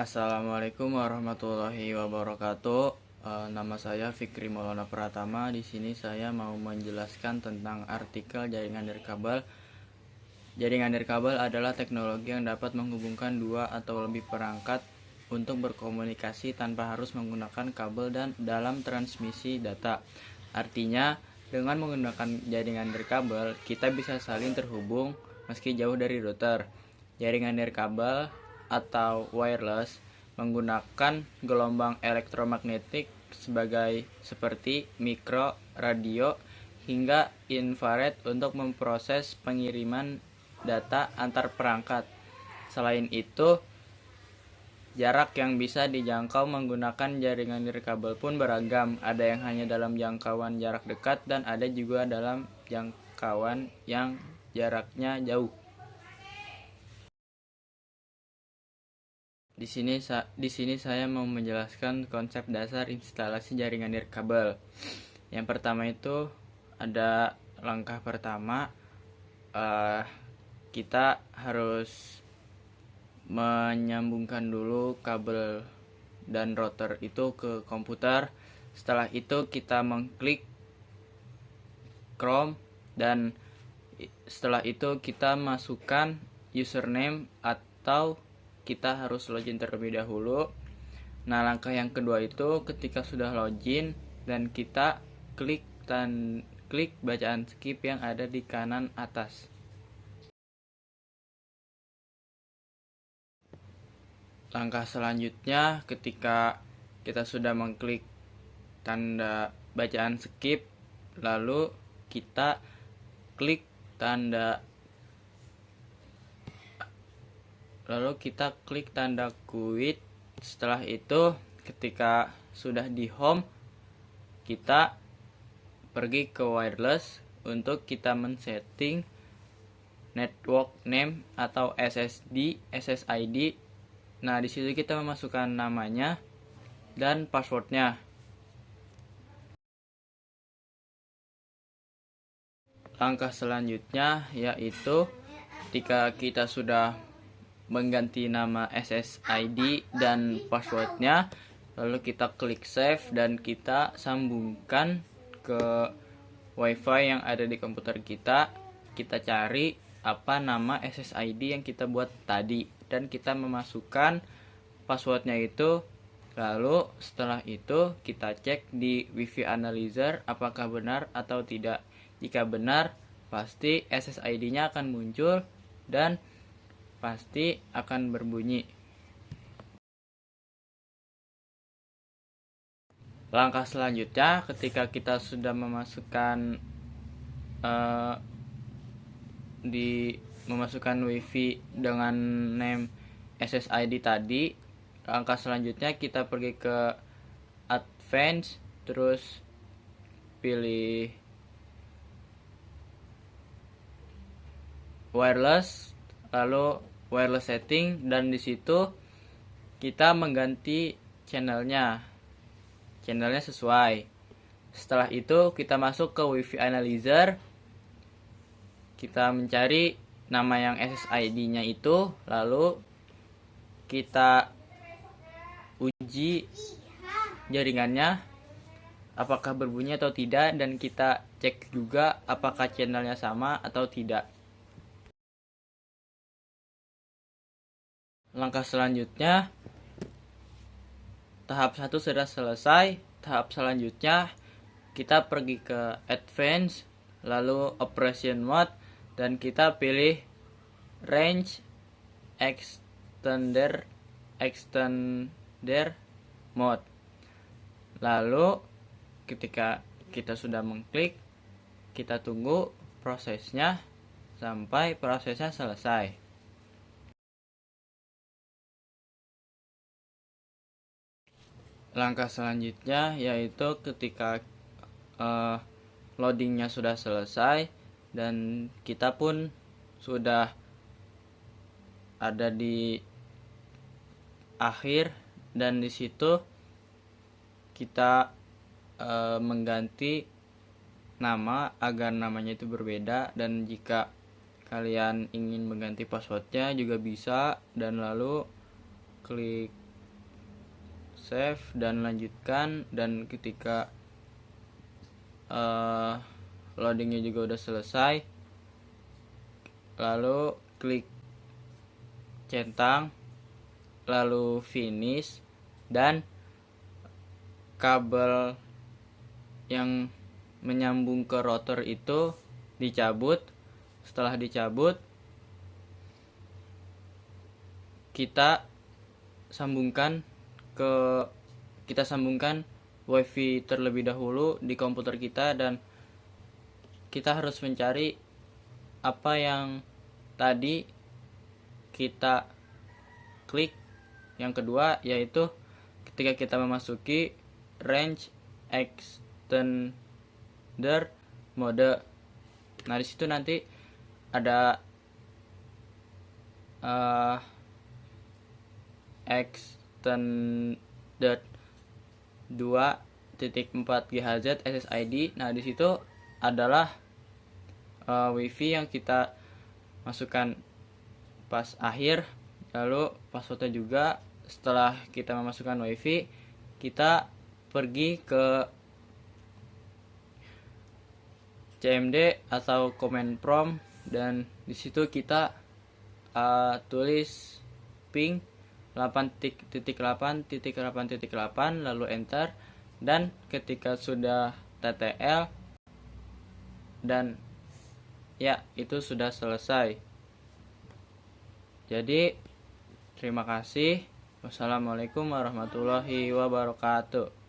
Assalamualaikum warahmatullahi wabarakatuh. Nama saya Fikri Maulana Pratama. Di sini saya mau menjelaskan tentang artikel jaringan nirkabel. Jaringan nirkabel adalah teknologi yang dapat menghubungkan dua atau lebih perangkat untuk berkomunikasi tanpa harus menggunakan kabel dan dalam transmisi data. Artinya, dengan menggunakan jaringan nirkabel, kita bisa saling terhubung meski jauh dari router. Jaringan nirkabel atau wireless menggunakan gelombang elektromagnetik seperti mikro, radio, hingga infrared untuk memproses pengiriman data antar perangkat. Selain itu, jarak yang bisa dijangkau menggunakan jaringan nirkabel pun beragam. Ada yang hanya dalam jangkauan jarak dekat dan ada juga dalam jangkauan yang jaraknya jauh. Di sini saya mau menjelaskan konsep dasar instalasi jaringan nirkabel. Yang pertama itu ada langkah pertama, kita harus menyambungkan dulu kabel dan router itu ke komputer. Setelah itu kita mengklik Chrome dan setelah itu kita masukkan username atau kita harus login terlebih dahulu. Nah, langkah yang kedua itu ketika sudah login dan kita klik bacaan skip yang ada di kanan atas. Langkah selanjutnya ketika kita sudah mengklik tanda bacaan skip, lalu kita klik tanda quit. Setelah itu ketika sudah di home, kita pergi ke wireless untuk kita men-setting network name atau SSID. Nah, di situ kita memasukkan namanya dan passwordnya. Langkah selanjutnya yaitu ketika kita sudah mengganti nama SSID dan passwordnya, lalu kita klik save dan kita sambungkan ke wifi yang ada di komputer kita. Kita cari apa nama SSID yang kita buat tadi dan kita memasukkan passwordnya itu. Lalu setelah itu kita cek di Wi-Fi analyzer apakah benar atau tidak. Jika benar, pasti SSID-nya akan muncul dan pasti akan berbunyi. Langkah selanjutnya ketika kita sudah memasukkan wifi dengan name SSID tadi, langkah selanjutnya kita pergi ke advance, terus pilih wireless, lalu wireless setting, dan di situ kita mengganti channelnya sesuai. Setelah itu kita masuk ke Wi-Fi analyzer, kita mencari nama yang SSID-nya itu, lalu kita uji jaringannya apakah berbunyi atau tidak, dan kita cek juga apakah channelnya sama atau tidak. Langkah selanjutnya, tahap 1 sudah selesai. Tahap selanjutnya kita pergi ke advance, lalu operation mode, dan kita pilih range extender mode. Lalu ketika kita sudah mengklik, kita tunggu prosesnya sampai prosesnya selesai. Langkah selanjutnya yaitu ketika loadingnya sudah selesai dan kita pun sudah ada di akhir, dan di situ kita mengganti nama agar namanya itu berbeda, dan jika kalian ingin mengganti passwordnya juga bisa, dan lalu klik save dan lanjutkan, dan ketika loadingnya juga udah selesai, lalu klik centang, lalu finish, dan kabel yang menyambung ke rotor itu dicabut. Setelah dicabut, kita sambungkan WiFi terlebih dahulu di komputer kita, dan kita harus mencari apa yang tadi kita klik. Yang kedua yaitu ketika kita memasuki range extender mode. Nah, di situ nanti ada extended 2.4 GHz SSID. Nah, di situ adalah WiFi yang kita masukkan pas akhir, lalu passwordnya juga. Setelah kita memasukkan WiFi, kita pergi ke CMD atau command prompt, dan di situ kita tulis ping 8.8.8.8 lalu enter, dan ketika sudah TTL, dan ya, itu sudah selesai. Jadi terima kasih. Wassalamualaikum warahmatullahi wabarakatuh.